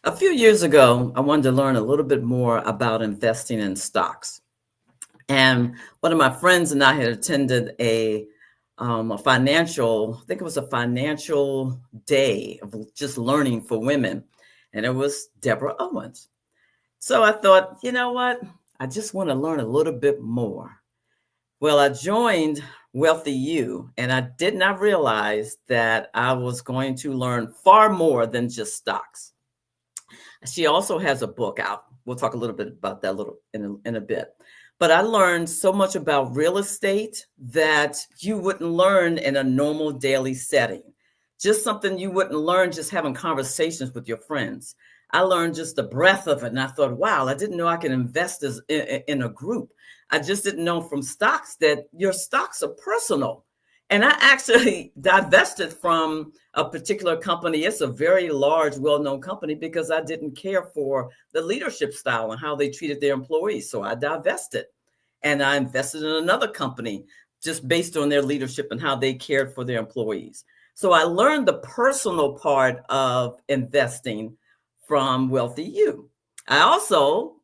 A few years ago, I wanted to learn a little bit more about investing in stocks. And one of my friends and I had attended a financial, I think it was a financial day of just learning for women. And it was Deborah Owens. So I thought, you know what? I just want to learn a little bit more. Well, I joined WealthyU, and I did not realize that I was going to learn far more than just stocks. She also has a book out. We'll talk a little bit about that in a bit. But I learned so much about real estate that you wouldn't learn in a normal daily setting. Just something you wouldn't learn just having conversations with your friends. I learned just the breadth of it, and I thought, wow, I didn't know I could invest in a group. I just didn't know from stocks that your stocks are personal. And I actually divested from a particular company. It's a very large, well-known company because I didn't care for the leadership style and how they treated their employees. So I divested and I invested in another company just based on their leadership and how they cared for their employees. So I learned the personal part of investing from WealthyU. I also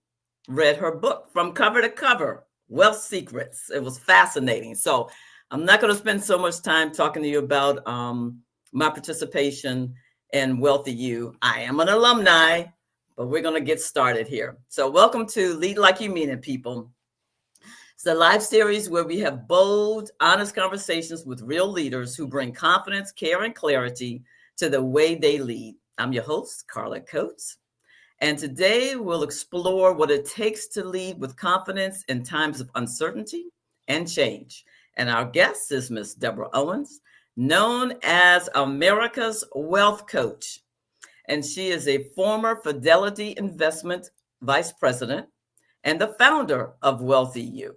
read her book from cover to cover, Wealth Secrets. It was fascinating. So I'm not going to spend so much time talking to you about my participation in WealthyU. I am an alumni, but we're going to get started here. So welcome to Lead Like You Mean It, people. It's a live series where we have bold, honest conversations with real leaders who bring confidence, care, and clarity to the way they lead. I'm your host, Carla Coates. And today we'll explore what it takes to lead with confidence in times of uncertainty and change. And our guest is Miss Deborah Owens, known as America's Wealth Coach. And she is a former Fidelity Investment Vice President and the founder of WealthyU.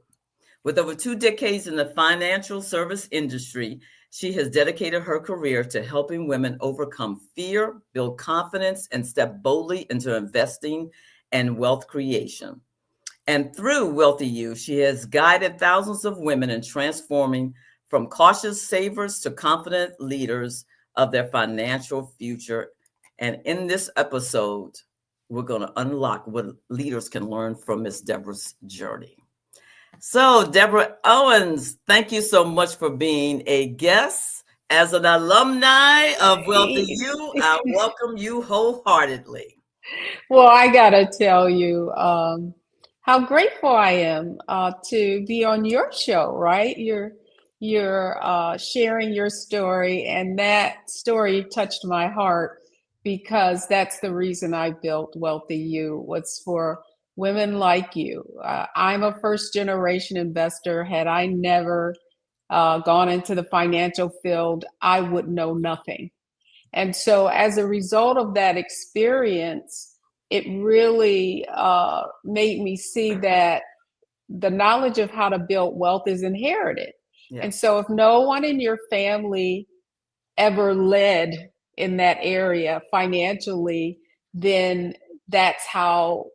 With over 2 decades in the financial service industry, she has dedicated her career to helping women overcome fear, build confidence, and step boldly into investing and wealth creation. And through WealthyU, she has guided thousands of women in transforming from cautious savers to confident leaders of their financial future. And in this episode, we're going to unlock what leaders can learn from Miss Deborah's journey. So, Deborah Owens, thank you so much for being a guest. As an alumni of WealthyU, I welcome you wholeheartely. Well, I gotta tell you how grateful I am to be on your show. Right, you're sharing your story, and that story touched my heart because that's the reason I built WealthyU. Was for women like you. I'm a first generation investor. Had I never gone into the financial field, I would know nothing. And so, as a result of that experience, it really made me see that the knowledge of how to build wealth is inherited. Yeah. And so, if no one in your family ever led in that area financially, then that's how,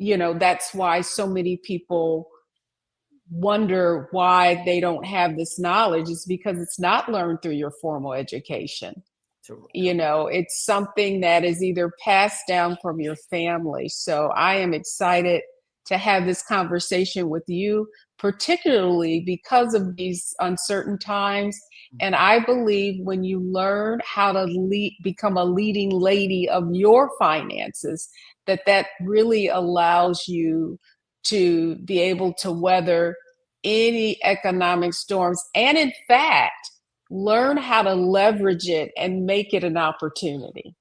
that's why so many people wonder why they don't have this knowledge. Is because it's not learned through your formal education. It's something that is either passed down from your family. So I am excited to have this conversation with you, particularly because of these uncertain times. And I believe when you learn how to become a leading lady of your finances, that really allows you to be able to weather any economic storms. And in fact, learn how to leverage it and make it an opportunity.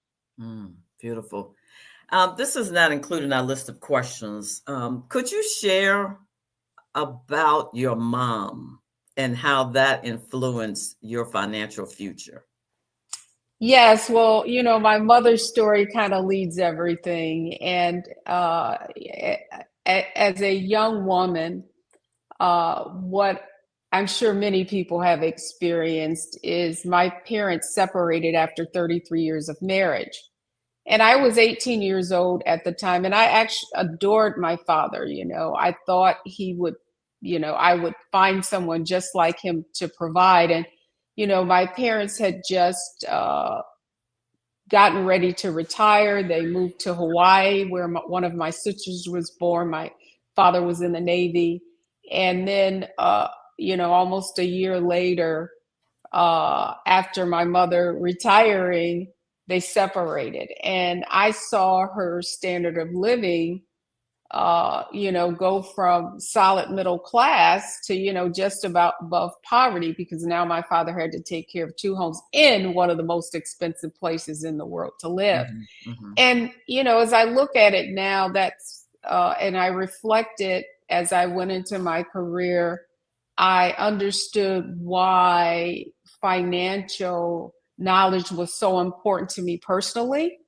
Beautiful. This is not included in our list of questions. Could you share about your mom and how that influenced your financial future? Yes, well, my mother's story kind of leads everything. And as a young woman, what I'm sure many people have experienced is my parents separated after 33 years of marriage. And I was 18 years old at the time, and I actually adored my father. I thought he would, I would find someone just like him to provide. And, my parents had just gotten ready to retire. They moved to Hawaii, where one of my sisters was born. My father was in the Navy. And then, almost a year later, after my mother retiring, they separated. And I saw her standard of living, go from solid middle class to, just about above poverty, because now my father had to take care of two homes in one of the most expensive places in the world to live. And, as I look at it now, and I reflected as I went into my career, I understood why financial knowledge was so important to me personally.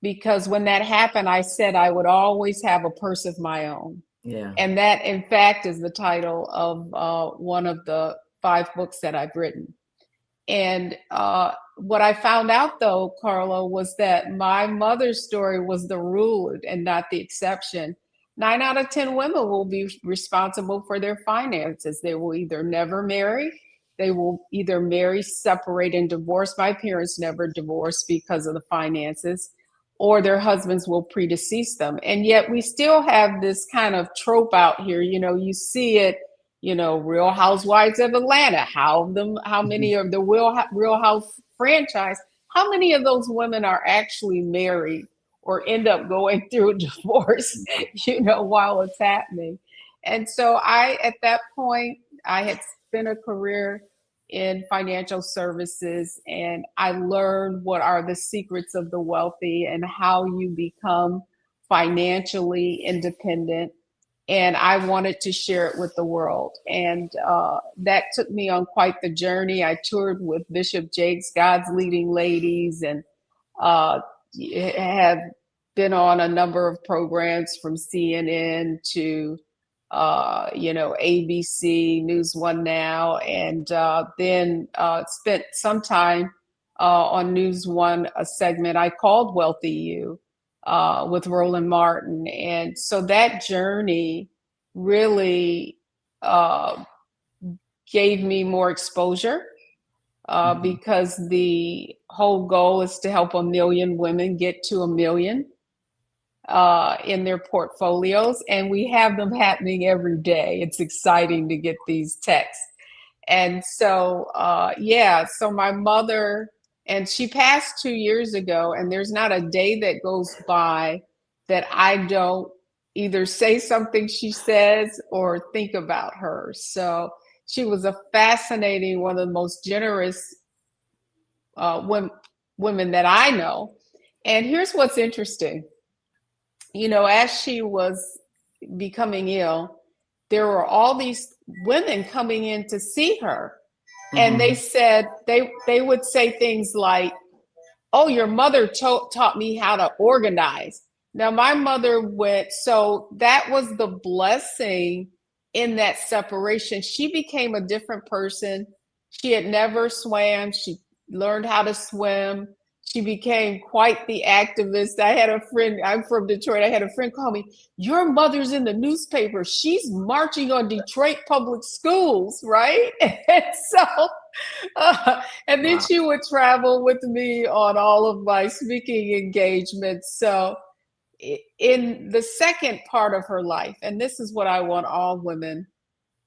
Because when that happened, I said I would always have a purse of my own. Yeah. And that, in fact, is the title of one of the 5 books that I've written. And what I found out, though, Carla, was that my mother's story was the rule and not the exception. 9 out of 10 women will be responsible for their finances. They will either never marry, they will either marry, separate, and divorce. My parents never divorced because of the finances, or their husbands will predecease them. And yet we still have this kind of trope out here. You see it, Real Housewives of Atlanta, how many of the Real House franchise, how many of those women are actually married or end up going through a divorce, while it's happening. And so at that point, I had spent a career in financial services, and I learned what are the secrets of the wealthy and how you become financially independent. And I wanted to share it with the world. And that took me on quite the journey. I toured with Bishop Jakes, God's Leading Ladies, and have been on a number of programs from CNN to ABC, News One Now, and then spent some time on News One, a segment I called WealthyU with Roland Martin. And so that journey really gave me more exposure because the whole goal is to help 1 million women get to 1 million in their portfolios, and we have them happening every day. It's exciting to get these texts. And so, so my mother, and she passed 2 years ago, and there's not a day that goes by that I don't either say something she says or think about her. So she was a fascinating, one of the most generous women that I know. And here's what's interesting. As she was becoming ill, there were all these women coming in to see her. And they said, they would say things like, "Oh, your mother taught me how to organize." Now, my mother so that was the blessing in that separation. She became a different person. She had never swam. She learned how to swim. She became quite the activist. I had a friend, I'm from Detroit. I had a friend call me, "Your mother's in the newspaper. She's marching on Detroit public schools," right? And so, and then she would travel with me on all of my speaking engagements. So in the second part of her life, and this is what I want all women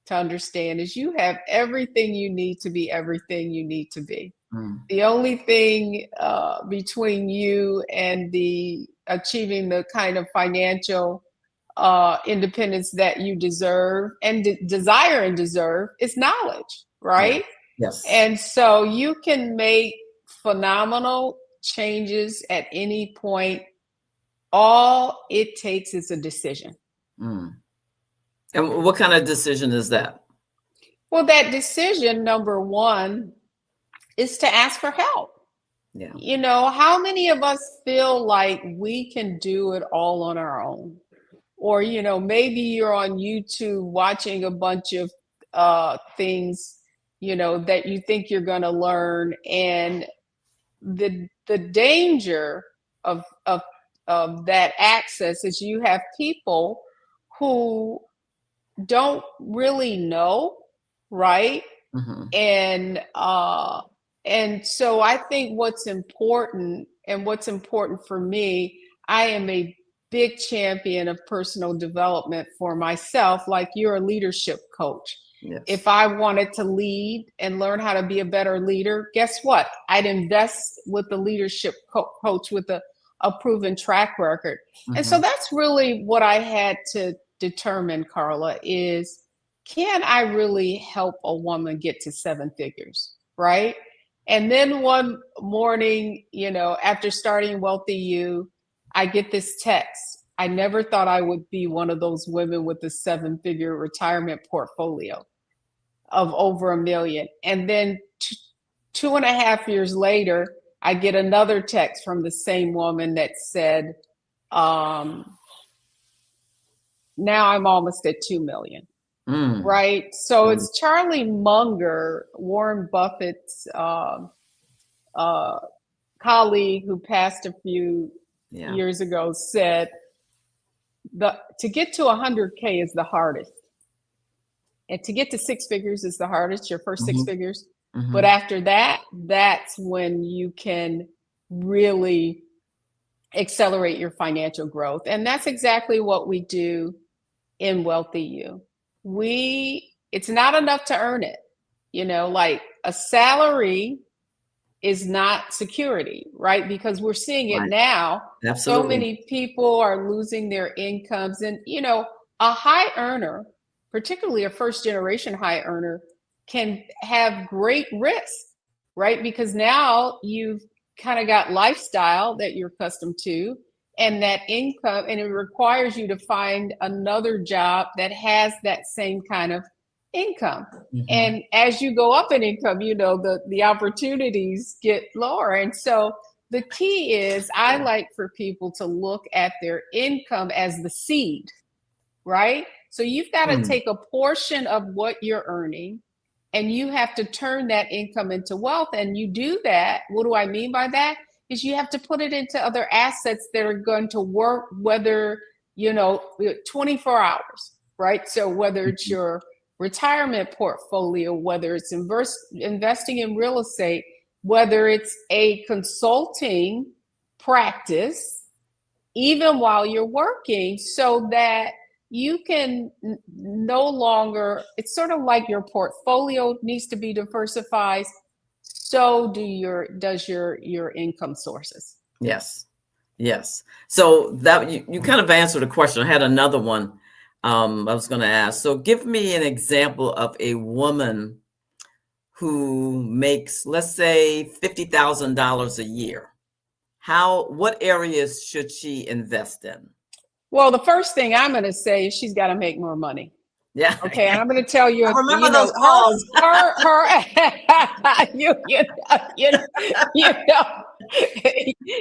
to understand, is you have everything you need to be everything you need to be. The only thing between you and achieving the kind of financial independence that you deserve and desire and deserve is knowledge, right? Yes. And so you can make phenomenal changes at any point. All it takes is a decision. And what kind of decision is that? Well, that decision, number one, is to ask for help. Yeah. How many of us feel like we can do it all on our own? Or, maybe you're on YouTube watching a bunch of things, that you think you're going to learn. And the danger of that access is you have people who don't really know, right? And so I think what's important, and what's important for me, I am a big champion of personal development for myself, like you're a leadership coach. Yes. If I wanted to lead and learn how to be a better leader, guess what? I'd invest with the leadership coach with a proven track record. And so that's really what I had to determine, Carla, is can I really help a woman get to 7 figures, right? And then one morning, after starting WealthyU, I get this text. I never thought I would be one of those women with a 7-figure retirement portfolio of over $1 million. And then 2.5 years later, I get another text from the same woman that said, now I'm almost at 2 million. Right. So it's Charlie Munger, Warren Buffett's colleague who passed a few years ago, said to get to 100K is the hardest. And to get to 6 figures is the hardest, your first 6 figures. But after that, that's when you can really accelerate your financial growth. And that's exactly what we do in WealthyU. It's not enough to earn it. Like a salary is not security, right? Because we're seeing it now. Absolutely. So many people are losing their incomes. And, a high earner, particularly a first generation high earner, can have great risk, right? Because now you've kind of got lifestyle that you're accustomed to and that income, and it requires you to find another job that has that same kind of income. And as you go up in income, the opportunities get lower. And so the key is I like for people to look at their income as the seed, right? So you've got to take a portion of what you're earning and you have to turn that income into wealth. And you do that. What do I mean by that? Is you have to put it into other assets that are going to work, whether, 24 hours, right? So whether it's your retirement portfolio, whether it's investing in real estate, whether it's a consulting practice, even while you're working, so that you can no longer, it's sort of like your portfolio needs to be diversified. So does your income sources. Yes. So that you kind of answered the question. I had another one I was going to ask. So give me an example of a woman who makes, let's say, $50,000 a year. What areas should she invest in? Well, the first thing I'm going to say is she's got to make more money. Yeah. Okay. And I'm going to tell you, I remember those calls.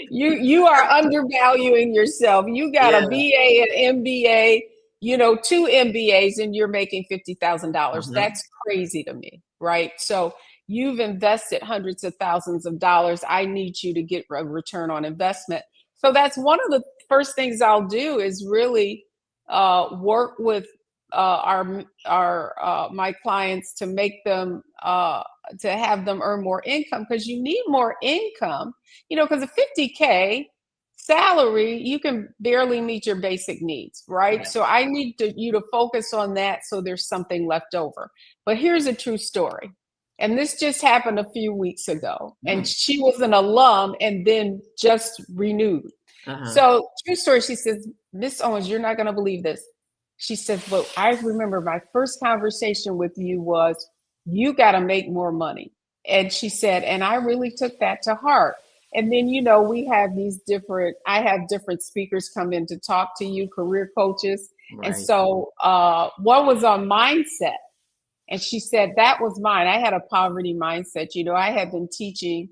You are undervaluing yourself. You got a BA, an MBA, 2 MBAs, and you're making $50,000. That's crazy to me, right? So you've invested hundreds of thousands of dollars. I need you to get a return on investment. So that's one of the first things I'll do is really work with my clients to make them to have them earn more income, because you need more income, because a 50K salary, you can barely meet your basic needs, right? So I need you to focus on that so there's something left over. But here's a true story. And this just happened a few weeks ago. And she was an alum and then just renewed. So true story, she says, Miss Owens, you're not going to believe this. She says, well, I remember my first conversation with you was, you got to make more money. And she said, and I really took that to heart. And then, we have I have different speakers come in to talk to you, career coaches. Right. And so one was on mindset. And she said, that was mine. I had a poverty mindset. I had been teaching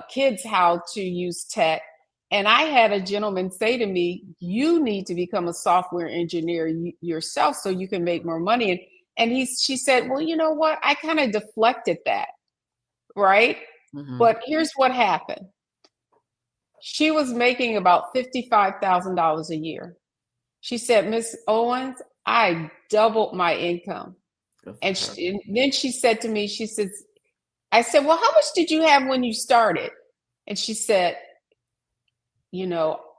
kids how to use tech. And I had a gentleman say to me, you need to become a software engineer yourself so you can make more money. And she said, well, you know what? I kind of deflected that. Right. But here's what happened. She was making about $55,000 a year. She said, Miss Owens, I doubled my income. And then she said to me, I said, well, how much did you have when you started? And she said,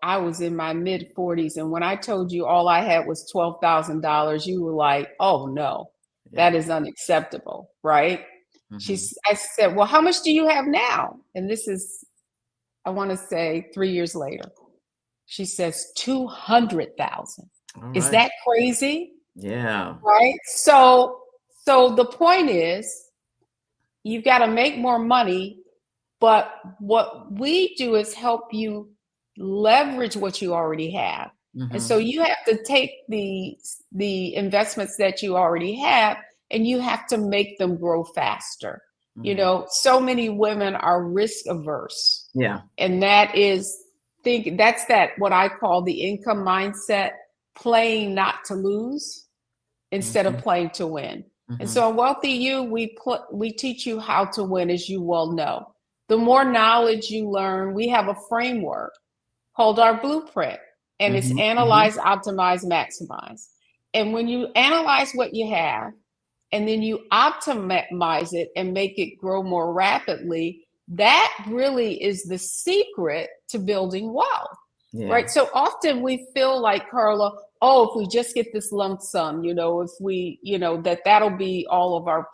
I was in my mid 40s. And when I told you all I had was $12,000, you were like, oh no, that is unacceptable, right? I said, well, how much do you have now? And this is, I want to say 3 years later. She says 200,000. Is that crazy? Yeah. Right. So the point is, you've got to make more money, but what we do is help you leverage what you already have. And so you have to take the investments that you already have, and you have to make them grow faster. So many women are risk averse. Yeah. And that's what I call the income mindset, playing not to lose instead of playing to win. And so in WealthyU, we teach you how to win, as you well know. The more knowledge you learn, we have a framework called our blueprint, and it's analyze, optimize, maximize. And when you analyze what you have, and then you optimize it and make it grow more rapidly, that really is the secret to building wealth, right? So often we feel like, Carla, if we just get this lump sum, if we, that'll be all of our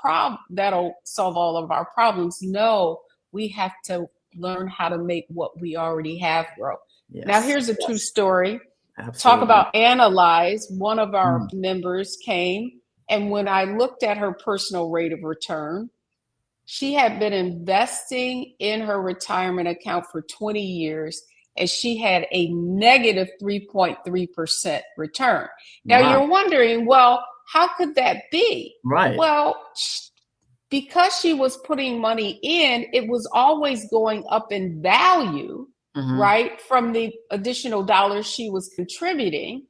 that'll solve all of our problems. No, we have to learn how to make what we already have grow. Now, here's a true story. Absolutely. Talk about analyze. One of our members came, and when I looked at her personal rate of return, she had been investing in her retirement account for 20 years, and she had a negative 3.3% return. Now you're wondering, well, how could that be? Right. Well, because she was putting money in, it was always going up in value, right, from the additional dollars she was contributing.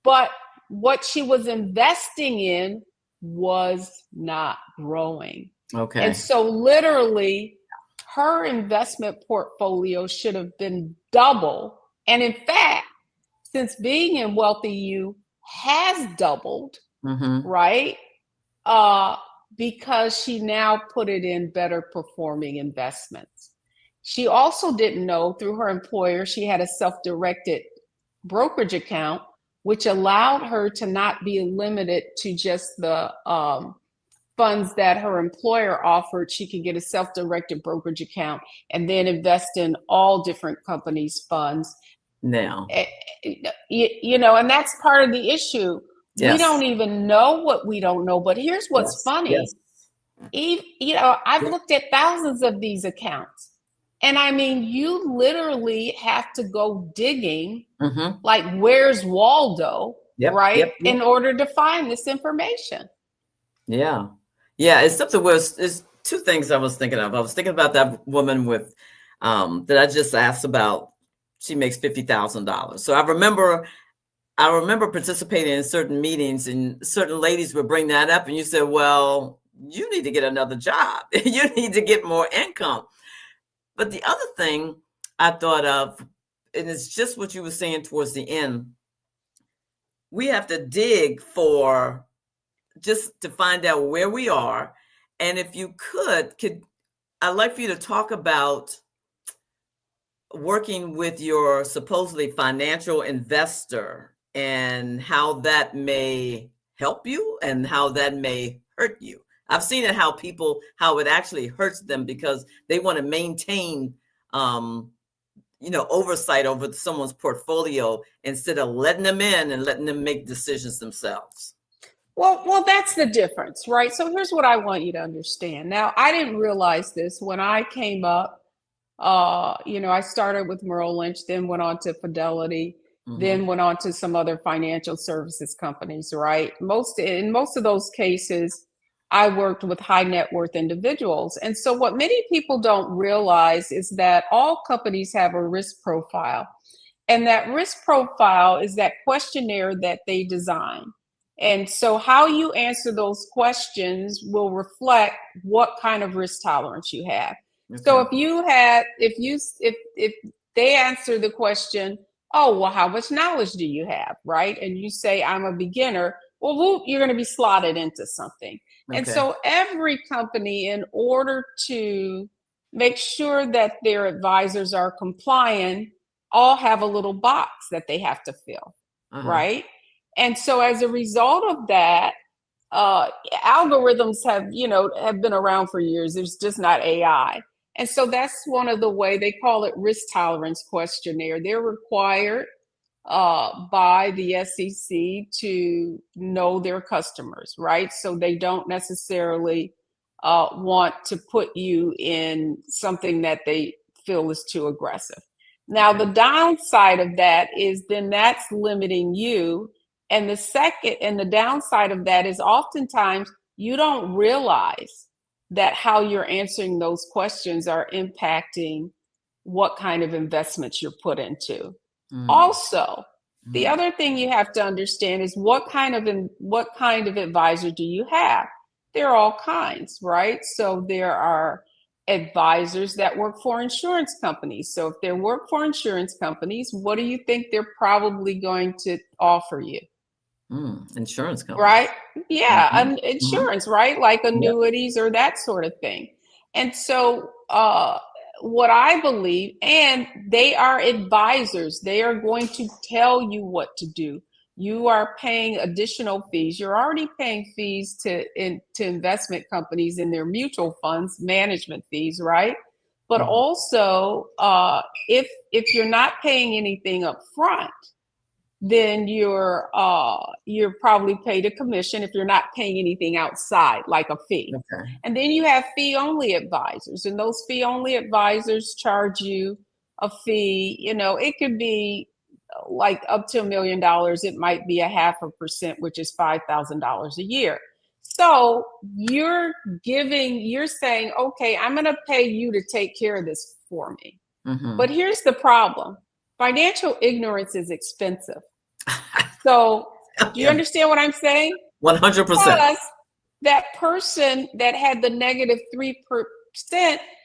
But what she was investing in was not growing. Okay. And so literally her investment portfolio should have been double. And in fact, since being in WealthyU has doubled, right? Because she now put it in better performing investments. She also didn't know, through her employer, she had a self-directed brokerage account, which allowed her to not be limited to just the funds that her employer offered. She could get a self-directed brokerage account and then invest in all different companies' funds. Now, and that's part of the issue. We don't even know what we don't know. But here's what's funny. I've looked at thousands of these accounts. And I mean, you literally have to go digging, like where's Waldo, right? In order to find this information. Yeah. It's something where it's two things I was thinking of. I was thinking about that woman with that I just asked about. She makes $50,000. So I remember participating in certain meetings, and certain ladies would bring that up, and you said, well, you need to get another job. You need to get more income. But the other thing I thought of, and it's just what you were saying towards the end, we have to dig just to find out where we are. And if you could I'd like for you to talk about working with your supposedly financial investor and how that may help you and how that may hurt you. I've seen it how it actually hurts them because they want to maintain, oversight over someone's portfolio instead of letting them in and letting them make decisions themselves. Well, that's the difference, right? So here's what I want you to understand. Now, I didn't realize this when I came up. I started with Merrill Lynch, then went on to Fidelity, then went on to some other financial services companies, right? In most of those cases, I worked with high net worth individuals. And so what many people don't realize is that all companies have a risk profile. And that risk profile is that questionnaire that they design. And so how you answer those questions will reflect what kind of risk tolerance you have. Okay. So if they answer the question, oh, well, how much knowledge do you have, right? And you say, I'm a beginner. Well, you're going to be slotted into something. Okay. And so every company, in order to make sure that their advisors are compliant, all have a little box that they have to fill, right? And so as a result of that, algorithms have been around for years. There's just not AI. And so that's one of the way they call it risk tolerance questionnaire. They're required by the SEC to know their customers, right? So they don't necessarily want to put you in something that they feel is too aggressive. Now, the downside of that is then that's limiting you. And the downside of that is oftentimes you don't realize that how you're answering those questions are impacting what kind of investments you're put into. Also, the other thing you have to understand is what kind of advisor do you have? There are all kinds, right? So there are advisors that work for insurance companies. So if they work for insurance companies, what do you think they're probably going to offer you? Insurance companies. Right? Yeah, insurance, right? Like annuities or that sort of thing. And so what I believe, and they are advisors, they are going to tell you what to do. You are paying additional fees. You're already paying fees to investment companies in their mutual funds, management fees, right? But also, if you're not paying anything up front, then you're probably paid a commission if you're not paying anything outside, like a fee. And then you have fee-only advisors, and those fee-only advisors charge you a fee. It could be like up to $1 million. It might be 0.5%, which is $5,000 a year. So you're saying, okay, I'm going to pay you to take care of this for me. But here's the problem. Financial ignorance is expensive. So do you understand what I'm saying? 100%. Because that person that had the negative 3%,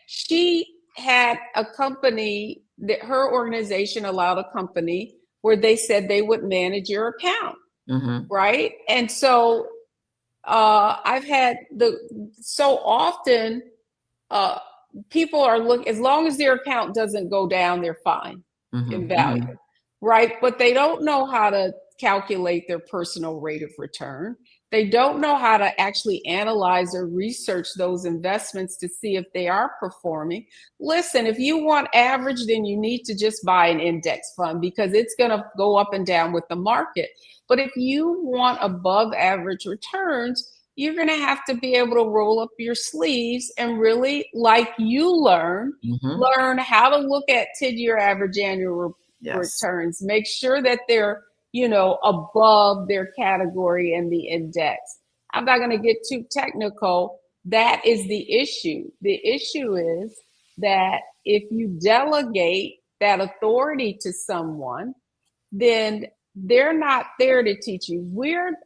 she had a company that her organization allowed a company where they said they would manage your account, right? And so I've had so often people are as long as their account doesn't go down, they're fine in value, right? But they don't know how to calculate their personal rate of return. They don't know how to actually analyze or research those investments to see if they are performing. Listen, if you want average, then you need to just buy an index fund because it's going to go up and down with the market. But if you want above average returns, you're going to have to be able to roll up your sleeves and really, like you learn how to look at 10-year average annual returns. Make sure that they're above their category in the index. I'm not going to get too technical. That is the issue. The issue is that if you delegate that authority to someone, then they're not there to teach you.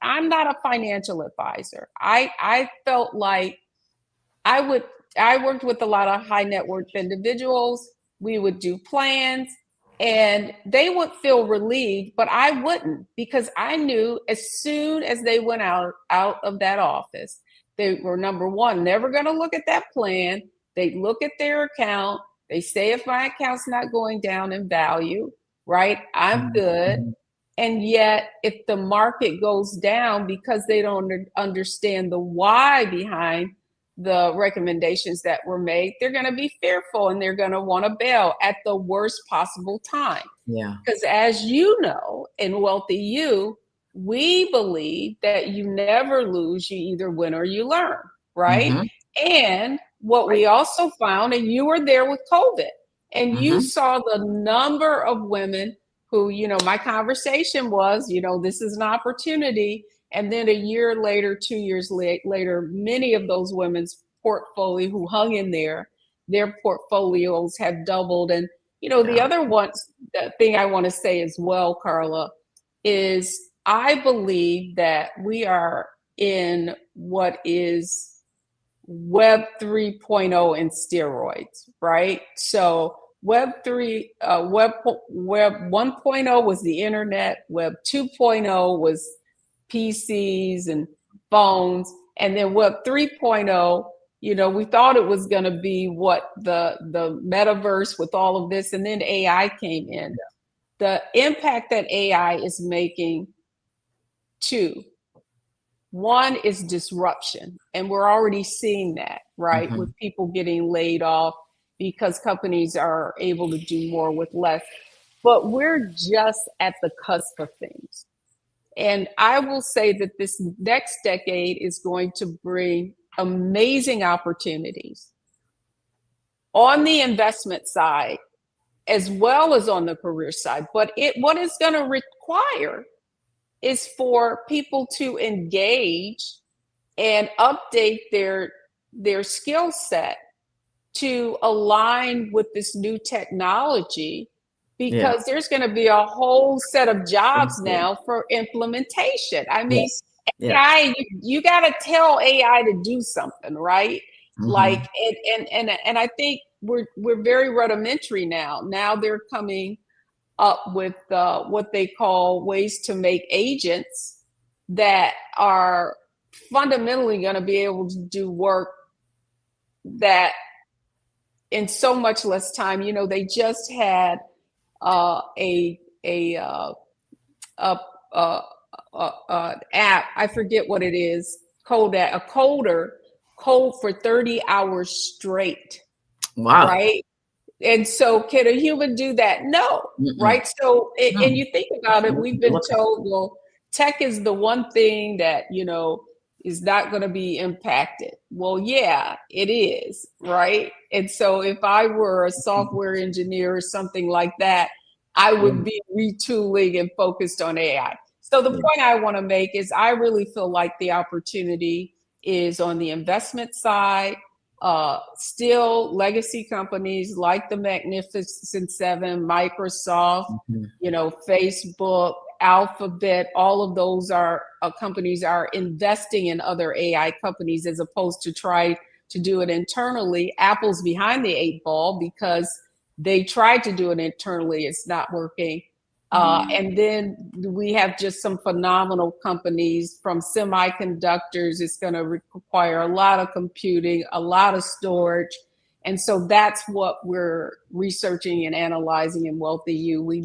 I'm not a financial advisor. I felt like I worked with a lot of high net worth individuals. We would do plans and they would feel relieved, but I wouldn't, because I knew as soon as they went out of that office, they were, number one, never going to look at that plan. They look at their account. They say, if my account's not going down in value, right, I'm good. And yet, if the market goes down, because they don't understand the why behind the recommendations that were made, they're going to be fearful and they're going to want to bail at the worst possible time. Yeah. Because as you know, in WealthyU, we believe that you never lose, you either win or you learn, right? And what we also found, and you were there with COVID, and you saw the number of women who, my conversation was, this is an opportunity. And then a year later, 2 years later, many of those women's portfolio who hung in there, their portfolios have doubled. And, the other thing I want to say as well, Carla, is I believe that we are in what is Web 3.0 in steroids, right? So Web 1.0 was the internet. Web 2.0 was PCs and phones. And then Web 3.0, we thought it was going to be what the metaverse with all of this, and then AI came in. The impact that AI is making, two, one is disruption, and we're already seeing that, right? Mm-hmm. With people getting laid off because companies are able to do more with less. But we're just at the cusp of things. And I will say that this next decade is going to bring amazing opportunities on the investment side as well as on the career side. But what it's going to require is for people to engage and update their skill set to align with this new technology, because there's going to be a whole set of jobs now for implementation. I mean, Yes. AI, you got to tell AI to do something, right? Mm-hmm. Like, and I think we're very rudimentary now. Now they're coming up with what they call ways to make agents that are fundamentally going to be able to do work that in so much less time. They just had a app, I forget what it is, a coder code for 30 hours straight. Wow. Right. And so can a human do that? No. Mm-mm. Right. So, and you think about it, we've been told, well, tech is the one thing that, is not going to be impacted. Well, yeah, it is. Right. And so if I were a software engineer or something like that, I would be retooling and focused on AI. So the point I want to make is I really feel like the opportunity is on the investment side. Still legacy companies like the Magnificent Seven, Microsoft, Facebook, Alphabet, all of those companies are investing in other AI companies as opposed to try to do it internally. Apple's behind the 8 ball because they tried to do it internally. It's not working. And then we have just some phenomenal companies from semiconductors. It's going to require a lot of computing, a lot of storage. And so that's what we're researching and analyzing in WealthyU. We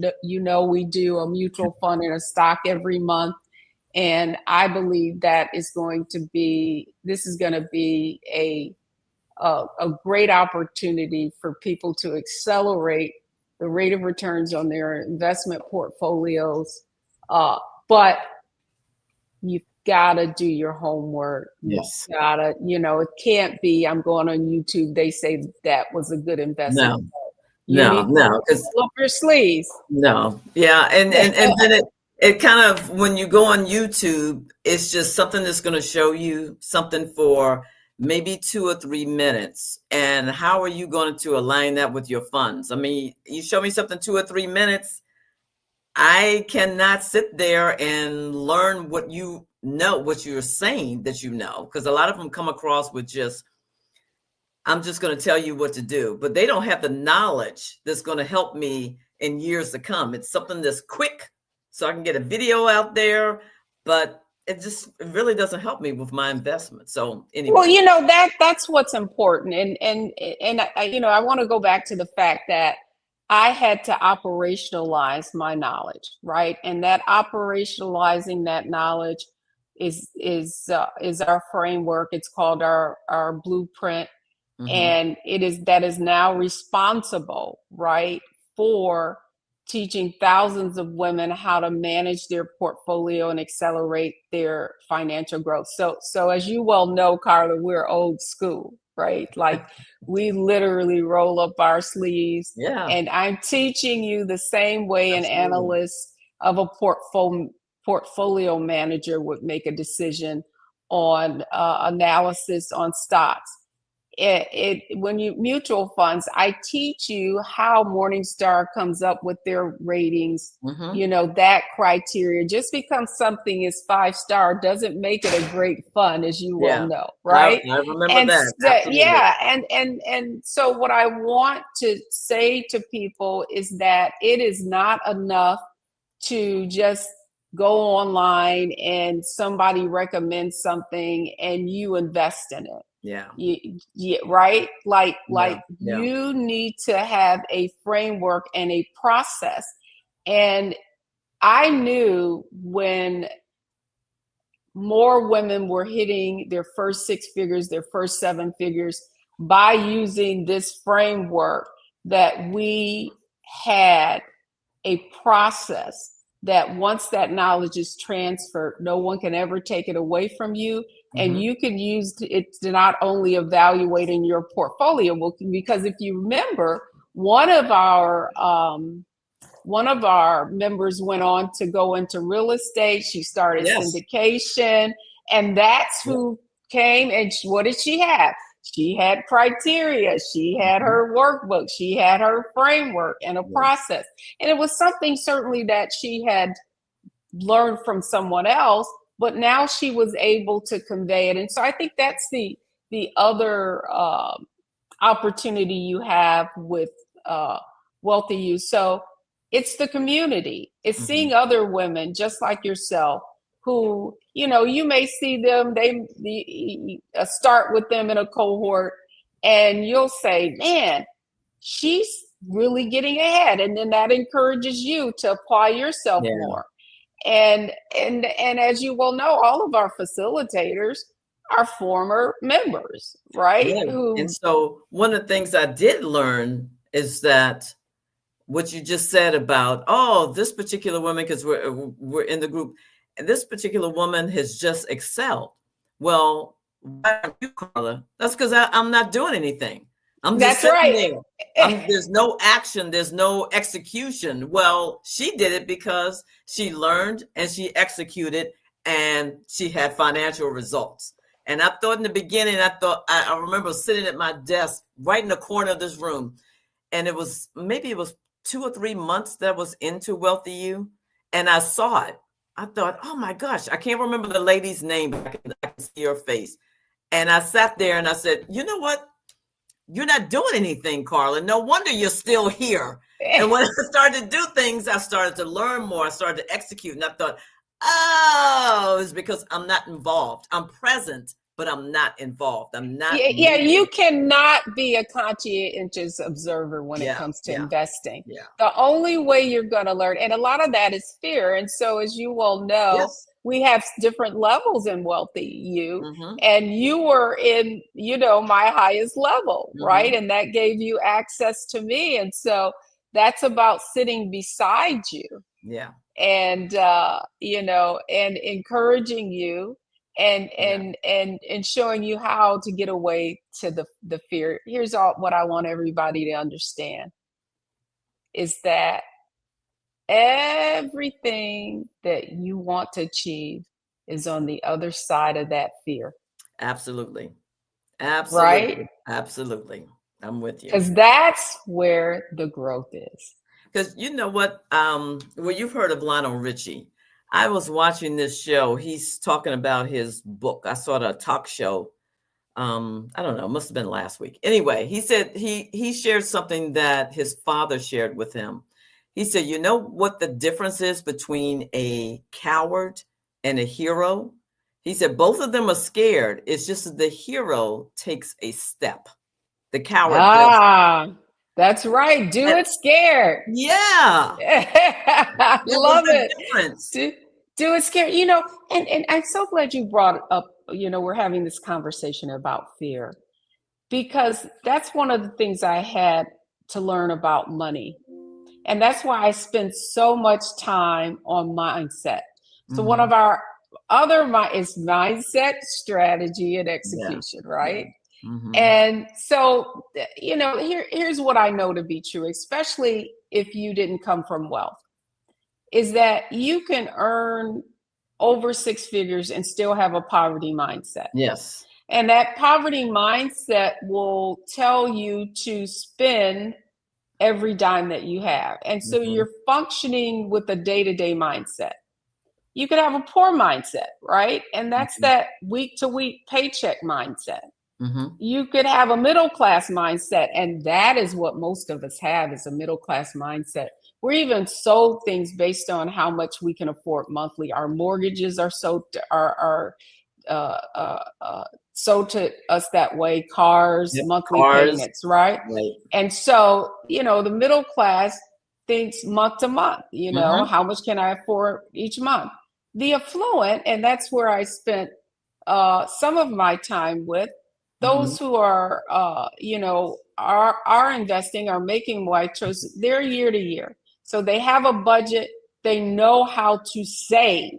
do a mutual fund and a stock every month. And I believe that this is going to be a great opportunity for people to accelerate the rate of returns on their investment portfolios. But you've got to do your homework. Yes. You gotta, it can't be, I'm going on YouTube, they say that was a good investment. No, because roll up your sleeves. No. Yeah. And then it kind of, when you go on YouTube, it's just something that's going to show you something for maybe 2 or 3 minutes. And how are you going to align that with your funds? I mean, you show me something 2 or 3 minutes, I cannot sit there and learn what you know, what you're saying that because a lot of them come across with just, I'm just going to tell you what to do, but they don't have the knowledge that's going to help me in years to come. It's something that's quick so I can get a video out there, but it really doesn't help me with my investment. So anyway. Well, that's what's important. And I want to go back to the fact that I had to operationalize my knowledge, right? And that operationalizing that knowledge is our framework. It's called our blueprint. Mm-hmm. And that is now responsible, right, for teaching thousands of women how to manage their portfolio and accelerate their financial growth. So as you well know, Carla, we're old school, right? Like we literally roll up our sleeves. Yeah. And I'm teaching you the same way an analyst of a portfolio manager would make a decision on analysis on stocks. When you mutual funds, I teach you how Morningstar comes up with their ratings. Mm-hmm. That criteria. Just because something is 5-star doesn't make it a great fund, as you well know, right? I remember that. Yeah, and so what I want to say to people is that it is not enough to just go online and somebody recommends something and you invest in it. Yeah. Right? Like Yeah. Yeah. you need to have a framework and a process. And I knew when more women were hitting their first six figures, their first seven figures by using this framework, that we had a process that once that knowledge is transferred, no one can ever take it away from you. And you can use it to not only evaluate in your portfolio, because if you remember, one of our members went on to go into real estate. She started Yes. syndication, and that's who came. And what did she have? She had criteria. She had her workbook. She had her framework and a process. And it was something certainly that she had learned from someone else, but now she was able to convey it. And so I think that's the other opportunity you have with WealthyU. So it's the community. It's seeing other women just like yourself who, you may see them, they start with them in a cohort, and you'll say, man, she's really getting ahead. And then that encourages you to apply yourself more. And as you well know, all of our facilitators are former members, right? Yeah. And so one of the things I did learn is that what you just said about, oh, this particular woman, because we're in the group, and this particular woman has just excelled. Well, why aren't you, Carla? That's because I'm not doing anything. I'm just sitting there. There's no action. There's no execution. Well, she did it because she learned and she executed, and she had financial results. And I thought in the beginning, I remember sitting at my desk right in the corner of this room, and it was 2 or 3 months that was into WealthyU, and I saw it. I thought, oh my gosh, I can't remember the lady's name, but I can see her face. And I sat there and I said, you know what? You're not doing anything, Carla. No wonder you're still here. And when I started to do things, I started to learn more. I started to execute. And I thought, oh, it's because I'm not involved. I'm present, but I'm not involved. I'm not. Yeah, you cannot be a conscientious observer when it comes to investing. Yeah. The only way you're going to learn, and a lot of that is fear. And so, as you all know, we have different levels in WealthyU, and you were in, my highest level, right? And that gave you access to me. And so that's about sitting beside you. Yeah. And, and encouraging you and showing you how to get away to the fear. Here's what I want everybody to understand is that everything that you want to achieve is on the other side of that fear. Absolutely. Right? Absolutely. I'm with you. Because that's where the growth is. Because you know what? Well, you've heard of Lionel Richie. I was watching this show. He's talking about his book. I saw it at a talk show. I don't know, it must have been last week. Anyway, he said he shared something that his father shared with him. He said, you know what the difference is between a coward and a hero? He said, both of them are scared. It's just that the hero takes a step. The coward doesn't. That's right. Do it scared. Yeah. I love it. Do it scared. And I'm so glad you brought up, we're having this conversation about fear, because that's one of the things I had to learn about money. And that's why I spend so much time on mindset. So one of our other is mindset, strategy, and execution, right? And so, here's what I know to be true, especially if you didn't come from wealth, is that you can earn over six figures and still have a poverty mindset. Yes. And that poverty mindset will tell you to spend every dime that you have. And so you're functioning with a day-to-day mindset. You could have a poor mindset, right? And that's that week-to-week paycheck mindset. You could have a middle-class mindset, and that is what most of us have, is a middle-class mindset. We're even sold things based on how much we can afford monthly. Our mortgages are sold to us that way, cars, Yep. monthly Cars. payments, right? Right. And so, the middle class thinks month to month, how much can I afford each month? The affluent, and that's where I spent some of my time with those who are, are investing, are making wise choices. They're year to year. So they have a budget. They know how to save,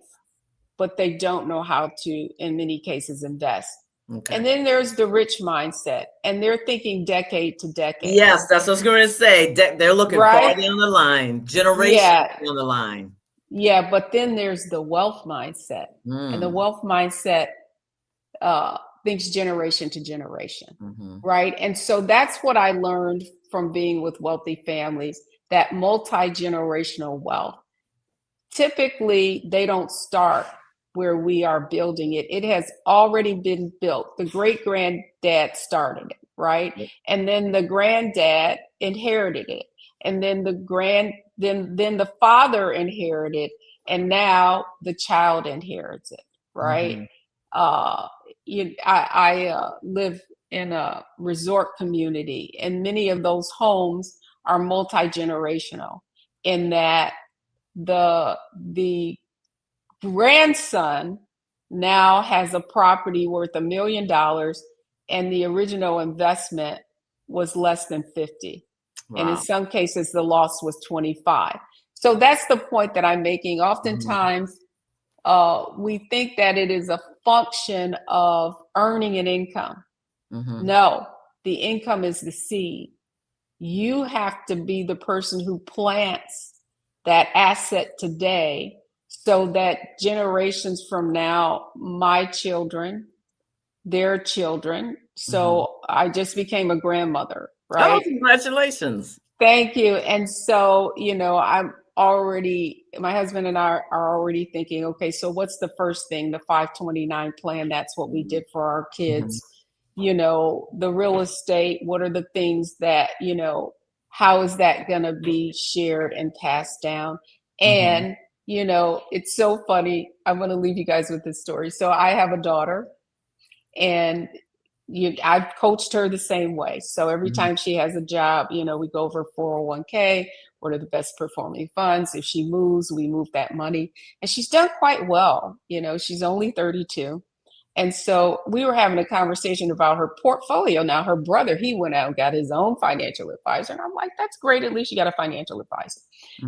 but they don't know how to, in many cases, invest. Okay. And then there's the rich mindset, and they're thinking decade to decade. Yes, that's what I was going to say. They're looking far Right? down the line, generations down the line. Yeah, but then there's the wealth mindset, and the wealth mindset thinks generation to generation, right? And so that's what I learned from being with wealthy families, that multi-generational wealth. Typically, they don't start where we are building it. It has already been built. The great-granddad started it, right? Yep. And then the granddad inherited it. And then then the father inherited, and now the child inherits it, right? I live in a resort community, and many of those homes are multi-generational in that the grandson now has a property worth $1 million, and the original investment was less than 50. Wow. And in some cases, the loss was 25. So that's the point that I'm making. Oftentimes, we think that it is a function of earning an income. No, the income is the seed. You have to be the person who plants that asset today, so that generations from now, my children, their children. So I just became a grandmother, right? Oh, congratulations. Thank you. And so, my husband and I are already thinking, okay, so what's the first thing? The 529 plan. That's what we did for our kids. The real estate, what are the things that, how is that going to be shared and passed down? And, it's so funny. I'm going to leave you guys with this story. So I have a daughter, and I've coached her the same way. So every time she has a job, we go over 401k, what are the best performing funds? If she moves, we move that money. And she's done quite well. She's only 32. And so we were having a conversation about her portfolio. Now, her brother, he went out and got his own financial advisor. And I'm like, that's great. At least you got a financial advisor.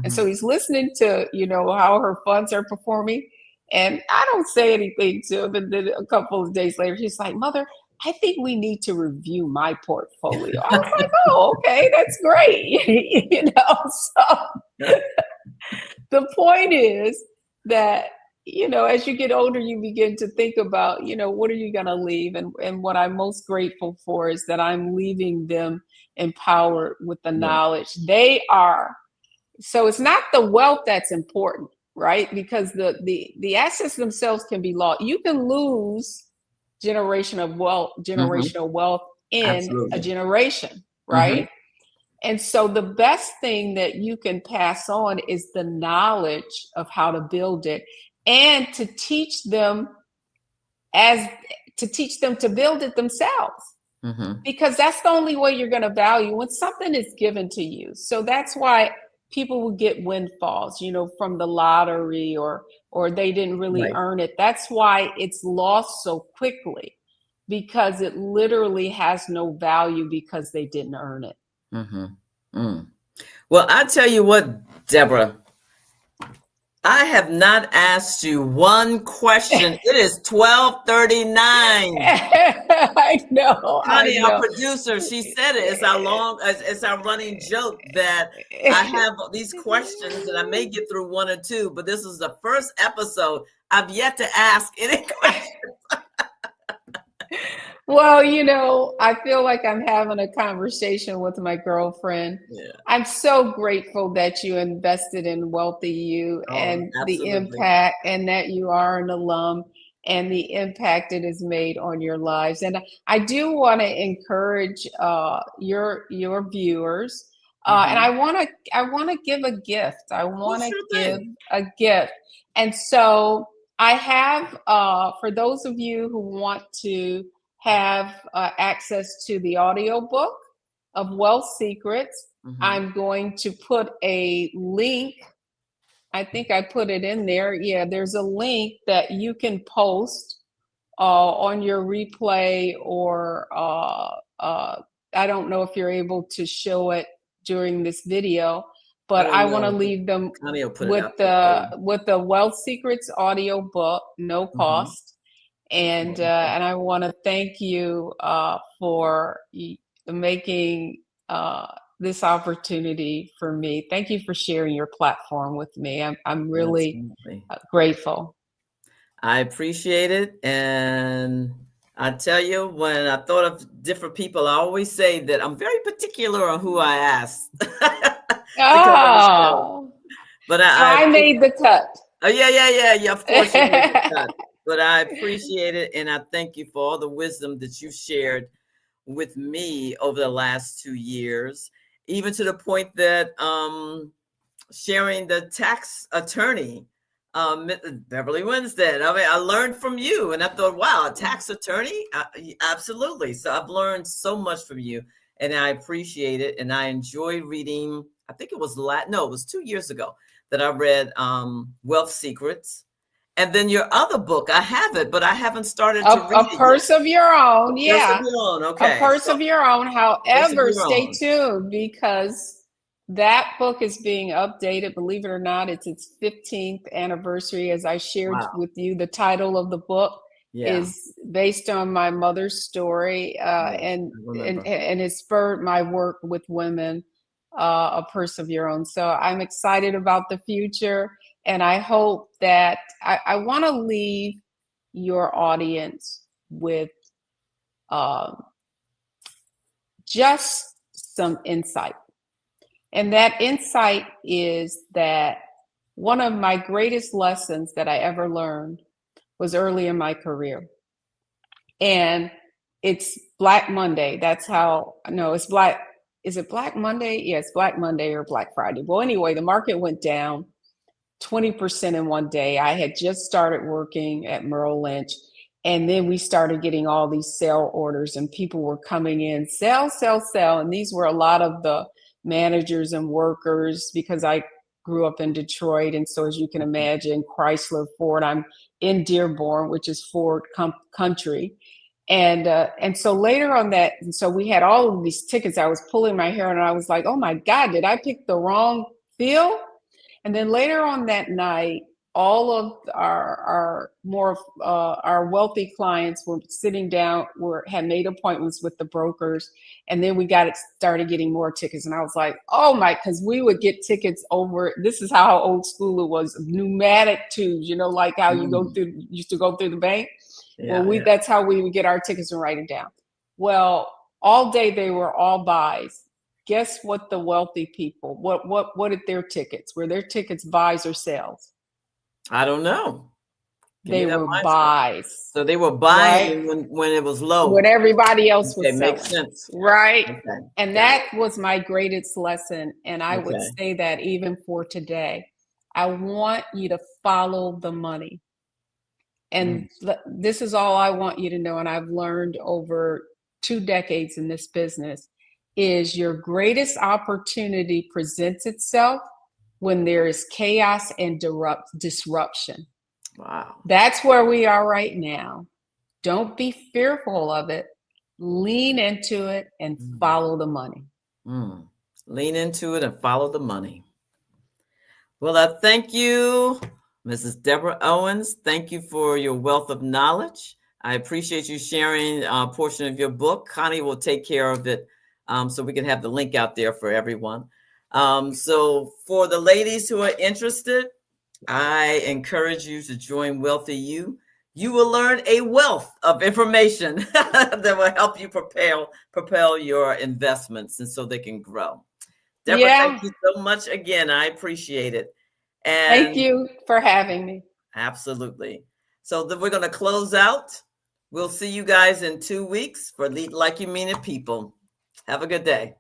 And so he's listening to, how her funds are performing. And I don't say anything to him. And then a couple of days later, he's like, Mother, I think we need to review my portfolio. I was like, oh, okay, that's great. So the point is that, as you get older, you begin to think about, what are you going to leave? And what I'm most grateful for is that I'm leaving them empowered with the knowledge they are. So it's not the wealth that's important, right? Because the assets themselves can be lost. You can lose generational wealth in a generation, right? And so the best thing that you can pass on is the knowledge of how to build it, and to teach them to build it themselves. Because that's the only way you're going to value when something is given to you. So that's why people will get windfalls, from the lottery, or they didn't really earn it. That's why it's lost so quickly, because it literally has no value because they didn't earn it. Well, I tell you what, Deborah, I have not asked you one question. It is 12:39. I know. Honey, our producer, she said it. It's our running joke that I have these questions and I may get through one or two, but this is the first episode I've yet to ask any questions. Well, I feel like I'm having a conversation with my girlfriend. Yeah. I'm so grateful that you invested in WealthyU and the impact, and that you are an alum, and the impact it has made on your lives. And I do want to encourage your viewers, and I want to give a gift. I want to give a gift. And so I have, for those of you who want to have access to the audiobook of Wealth Secrets, I'm going to put a link. I think I put it in there. Yeah, there's a link that you can post on your replay, or I don't know if you're able to show it during this video, but I want to leave them with the Wealth Secrets audio book, no cost. And I want to thank you for making this opportunity for me. Thank you for sharing your platform with me. I'm really grateful. I appreciate it. And I tell you, when I thought of different people, I always say that I'm very particular on who I ask. Oh, but so I made the cut. Oh, yeah. Of course you made the cut. But I appreciate it. And I thank you for all the wisdom that you shared with me over the last 2 years, even to the point that sharing the tax attorney, Beverly Winstead. I mean, I learned from you, and I thought, wow, a tax attorney? Absolutely. So I've learned so much from you, and I appreciate it. And I enjoy reading. I think it was it was 2 years ago that I read Wealth Secrets. And then your other book, I have it, but I haven't started to read it. A Purse of Your Own, yeah. Purse of Your Own, okay. A Purse of Your Own. However, stay tuned, because that book is being updated. Believe it or not, it's its 15th anniversary. As I shared with you, the title of the book is based on my mother's story, and it spurred my work with women, A Purse of Your Own. So I'm excited about the future. And I hope that I want to leave your audience with just some insight. And that insight is that one of my greatest lessons that I ever learned was early in my career. And it's Black Monday. That's how, no, it's Black. Is it Black Monday? Yeah, it's Black Monday or Black Friday. Well, anyway, the market went down 20% in one day. I had just started working at Merrill Lynch, and then we started getting all these sell orders, and people were coming in, sell. And these were a lot of the managers and workers, because I grew up in Detroit. And so, as you can imagine, Chrysler, Ford, I'm in Dearborn, which is Ford country. And so later on that, and so we had all of these tickets. I was pulling my hair, and I was like, oh my God, did I pick the wrong field? And then later on that night, all of our wealthy clients were sitting down, had made appointments with the brokers, and then we started getting more tickets. And I was like, oh my, because we would get tickets over. This is how old school it was, pneumatic tubes, like how you used to go through the bank. That's how we would get our tickets and write it down. Well, all day they were all buys. Guess what? The wealthy people, what did their tickets? Were their tickets buys or sales? I don't know. They were buys. So they were buying when it was low. When everybody else was selling. Makes sense. Right. Okay. And that was my greatest lesson. And I would say that even for today, I want you to follow the money. And this is all I want you to know. And I've learned over 2 decades in this business, is your greatest opportunity presents itself when there is chaos and disruption. Wow. That's where we are right now. Don't be fearful of it. Lean into it and follow the money. Lean into it and follow the money. Well, I thank you, Mrs. Deborah Owens. Thank you for your wealth of knowledge. I appreciate you sharing a portion of your book. Connie will take care of it, so we can have the link out there for everyone. So for the ladies who are interested, I encourage you to join WealthyU. You will learn a wealth of information that will help you propel your investments, and so they can grow. Deborah, thank you so much again. I appreciate it. And thank you for having me. Absolutely. So then we're going to close out. We'll see you guys in 2 weeks for Lead Like You Mean It People. Have a good day.